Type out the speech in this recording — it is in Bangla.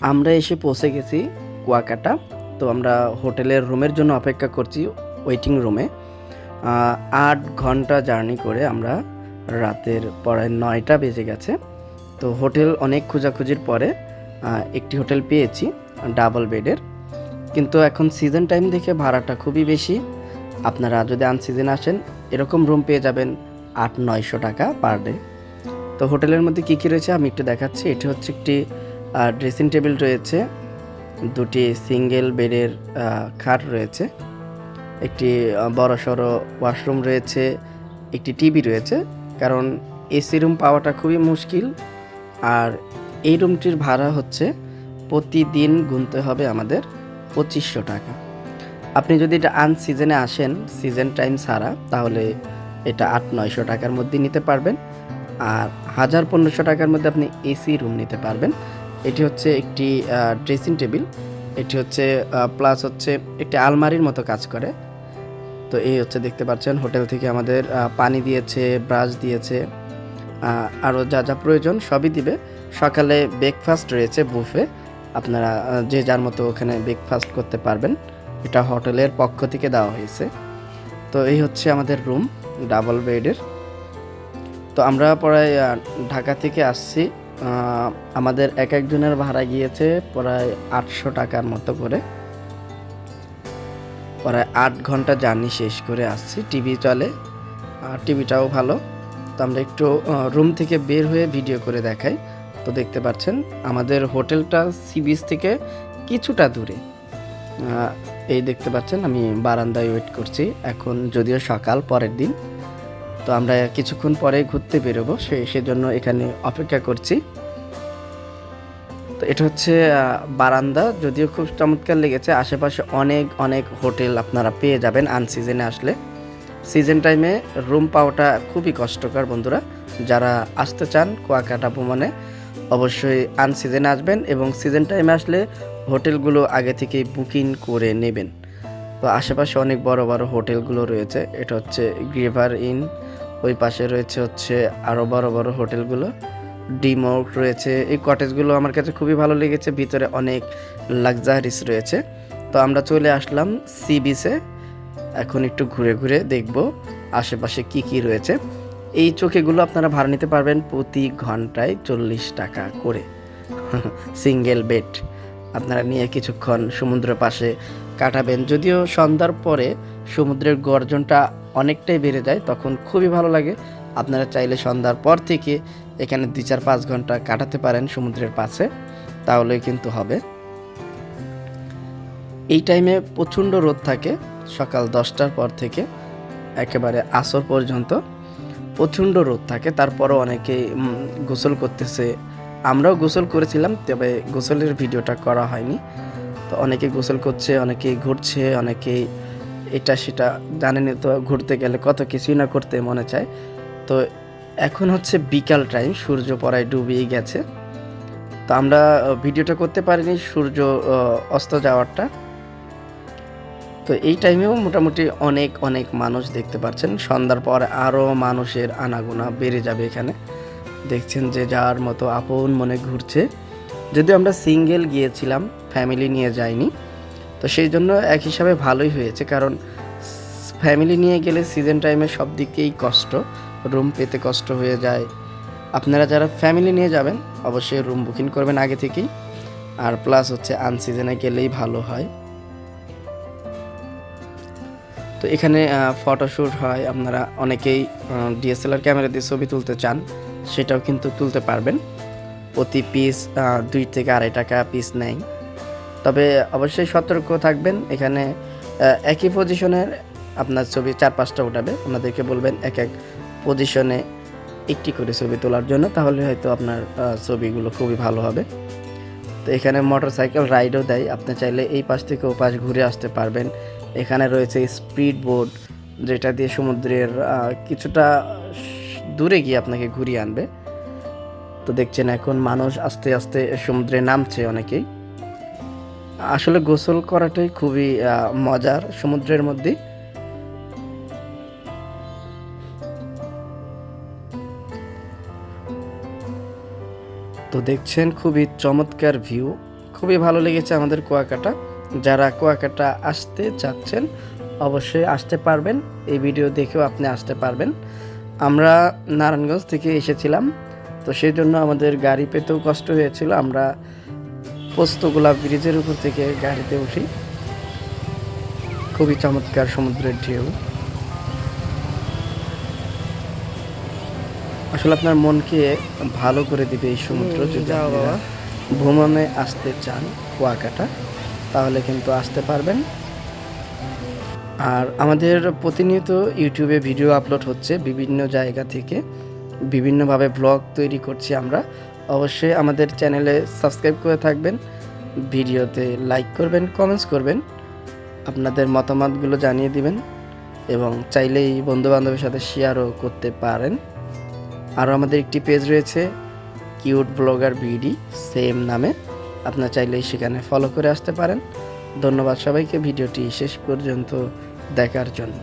আমরা এসে পৌঁছে গেছি কুয়াকাটা। তো আমরা হোটেলের রুমের জন্য অপেক্ষা করছি ওয়েটিং রুমে। ৮ ঘন্টা জার্নি করে আমরা রাতের প্রায় ৯টা বেজে গেছে। তো হোটেল অনেক খোঁজাখুঁজির পরে একটি হোটেল পেয়েছি ডাবল বেডের। কিন্তু এখন সিজন টাইম দেখে ভাড়াটা খুবই বেশি। আপনারা যদি আনসিজন আসেন এরকম রুম পেয়ে যাবেন ৮-৯০০ টাকা পার ডে। তো হোটেলের মধ্যে কী কী রয়েছে আমি একটু দেখাচ্ছি। এটি হচ্ছে একটি ড্রেসিং টেবিল রয়েছে, দুটি সিঙ্গেল বেডের খাট রয়েছে, একটি বড়সড় ওয়াশরুম রয়েছে, একটি টিভি রয়েছে। কারণ এসি রুম পাওয়াটা খুবই মুশকিল। আর এই রুমটির ভাড়া হচ্ছে প্রতিদিন গুনতে হবে আমাদের ২৫০০ টাকা। আপনি যদি এটা আনসিজনে আসেন, সিজন টাইম ছাড়া, তাহলে এটা ৮-৯০০ টাকার মধ্যে নিতে পারবেন। আর ১,০০০-১৫০০ টাকার মধ্যে আপনি এসি রুম নিতে পারবেন। এটি হচ্ছে একটি ড্রেসিং টেবিল, এটি হচ্ছে প্লাস হচ্ছে একটি আলমারির মতো কাজ করে। তো এই হচ্ছে দেখতে পাচ্ছেন হোটেল থেকে আমাদের পানি দিয়েছে, ব্রাশ দিয়েছে, আরও যা যা প্রয়োজন সবই দিবে। সকালে ব্রেকফাস্ট রয়েছে বুফে, আপনারা যে যার মতো ওখানে ব্রেকফাস্ট করতে পারবেন। এটা হোটেলের পক্ষ থেকে দেওয়া হয়েছে। তো এই হচ্ছে আমাদের রুম ডাবল বেডের। তো আমরা প্রায় ঢাকা থেকে আসছি, আমাদের এক একজনের ভাড়া গিয়েছে প্রায় ৮০০ টাকার মতো করে। প্রায় ৮ ঘন্টা জার্নি শেষ করে আসছি। টিভি চলে, আর টিভিটাও ভালো। তো আমরা একটু রুম থেকে বের হয়ে ভিডিও করে দেখাই। তো দেখতে পাচ্ছেন আমাদের হোটেলটা সি বিচ থেকে কিছুটা দূরে। এই দেখতে পাচ্ছেন আমি বারান্দায় ওয়েট করছি। এখন যদিও সকাল, পরের দিন। তো আমরা কিছুক্ষণ পরে ঘুরতে বেরোবো, সেজন্য এখানে অপেক্ষা করছি। তো এটা হচ্ছে বারান্দা, যদিও খুব চমৎকার লেগেছে। আশেপাশে অনেক অনেক হোটেল আপনারা পেয়ে যাবেন আনসিজনে আসলে। সিজন টাইমে রুম পাওয়াটা খুবই কষ্টকর বন্ধুরা। যারা আসতে চান কুয়াকাটা ভ্রমণে অবশ্যই আনসিজনে আসবেন, এবং সিজন টাইমে আসলে হোটেলগুলো আগে থেকেই বুকিং করে নেবেন। তো আশেপাশে অনেক বড় বড় হোটেলগুলো রয়েছে। এটা হচ্ছে গ্রিভার ইন, ওই পাশে রয়েছে হচ্ছে আরও বড় বড় হোটেলগুলো, ডিমোক রয়েছে। এই কটেজগুলো আমার কাছে খুবই ভালো লেগেছে, ভিতরে অনেক লাক্সারিস রয়েছে। তো আমরা চলে আসলাম সি বিচে। এখন একটু ঘুরে ঘুরে দেখব আশেপাশে কি কি রয়েছে। এই চোখেগুলো আপনারা ভাড়া নিতে পারবেন প্রতি ঘন্টায় ৪০ টাকা করে। সিঙ্গেল বেড আপনারা নিয়ে কিছুক্ষণ সমুদ্রের পাশে কাটাবেন। যদিও সন্ধ্যার পরে সমুদ্রের গর্জনটা অনেকটাই বেড়ে যায়, তখন খুবই ভালো লাগে। আপনারা চাইলে সন্ধ্যার পর থেকে এখানে ২-৪-৫ ঘন্টা কাটাতে পারেন সমুদ্রের পাশে, তাহলেই কিন্তু হবে। এই টাইমে প্রচণ্ড রোদ থাকে, সকাল ১০টার পর থেকে একেবারে আসর পর্যন্ত প্রচণ্ড রোদ থাকে। তারপরও অনেকেই গোসল করতেছে, আমরাও গোসল করেছিলাম, তবে গোসলের ভিডিওটা করা হয়নি। তো অনেকে গোসল করছে, অনেকেই ঘুরছে, অনেকেই এটা সেটা। জানেনই তো, ঘুরতে গেলে কত কিছুই না করতে মনে চায়। তো এখন হচ্ছে বিকাল টাইম, সূর্য প্রায় ডুবেই গেছে। তো আমরা ভিডিওটা করতে পারিনি সূর্য অস্ত যাওয়ারটা। তো এই টাইমেও মোটামুটি অনেক অনেক মানুষ দেখতে পাচ্ছেন। সন্ধ্যার পর আরও মানুষের আনাগোনা বেড়ে যাবে এখানে। দেখছেন যে যার মতো আপন মনে ঘুরছে। যদিও আমরা সিঙ্গেল গিয়েছিলাম, ফ্যামিলি নিয়ে যাইনি। তো সেই জন্য এক হিসাবে ভালোই হয়েছে, কারণ ফ্যামিলি নিয়ে গেলে সিজন টাইমে সব দিকেই কষ্ট, রুম পেতে কষ্ট হয়ে যায়। আপনারা যারা ফ্যামিলি নিয়ে যাবেন অবশ্যই রুম বুকিং করবেন আগে থেকেই। আর প্লাস হচ্ছে আনসিজনে গেলেই ভালো হয়। তো এখানে ফটোশ্যুট হয়, আপনারা অনেকেই ডিএসএলআর ক্যামেরা দিয়ে ছবি তুলতে চান, সেটাও কিন্তু তুলতে পারবেন। প্রতি পিস ২ থেকে ২.৫ টাকা পিস নেয়। তবে অবশ্যই সতর্ক থাকবেন, এখানে একই পজিশনের আপনার ছবি ৪-৫টা উঠাবে। আপনাদেরকে বলবেন এক এক পজিশনে একটি করে ছবি তোলার জন্য, তাহলে হয়তো আপনার ছবিগুলো খুবই ভালো হবে। তো এখানে মোটরসাইকেল রাইডও দেয়, আপনি চাইলে এই পাশ থেকে ও পাশ ঘুরে আসতে পারবেন। এখানে রয়েছে স্পিড বোট, যেটা দিয়ে সমুদ্রের কিছুটা দূরে গিয়ে আপনাকে ঘুরিয়ে আনবে। তো দেখছেন এখন মানুষ আস্তে আস্তে সমুদ্রে নামছে অনেকেই। আসলে গোসল করাটাই খুবই মজার সমুদ্রের মধ্যে। তো দেখছেন খুবই চমৎকার ভিউ, খুবই ভালো লেগেছে আমাদের কুয়াকাটা। যারা কুয়াকাটা আসতে চাচ্ছেন অবশ্যই আসতে পারবেন, এই ভিডিও দেখেও আপনি আসতে পারবেন। আমরা নারায়ণগঞ্জ থেকে এসেছিলাম, তো সেই জন্য আমাদের গাড়ি পেতেও কষ্ট হয়েছিল। আমরা পোস্তগোলা ব্রিজের উপর থেকে গাড়িতে উঠি। খুবই চমৎকার সমুদ্রের ঢেউ। আসলে আপনার মনকে ভালো করে দিবে এই সমুদ্র। যদি আপনারা ভ্রমণে আসতে চান কুয়াকাটা, তাহলে কিন্তু আসতে পারবেন। আর আমাদের প্রতিনিয়ত ইউটিউবে ভিডিও আপলোড হচ্ছে বিভিন্ন জায়গা থেকে, বিভিন্নভাবে ব্লগ তৈরি করছি আমরা। অবশ্যই আমাদের চ্যানেলে সাবস্ক্রাইব করে থাকবেন, ভিডিওতে লাইক করবেন, কমেন্টস করবেন, আপনাদের মতামতগুলো জানিয়ে দিবেন এবং চাইলেই বন্ধুবান্ধবের সাথে শেয়ারও করতে পারেন। আরও আমাদের একটি পেজ রয়েছে কিউট ব্লগার বিডি, সেম নামে, আপনারা চাইলেই সেখানে ফলো করে আসতে পারেন। ধন্যবাদ সবাইকে ভিডিওটি শেষ পর্যন্ত দেখার জন্য।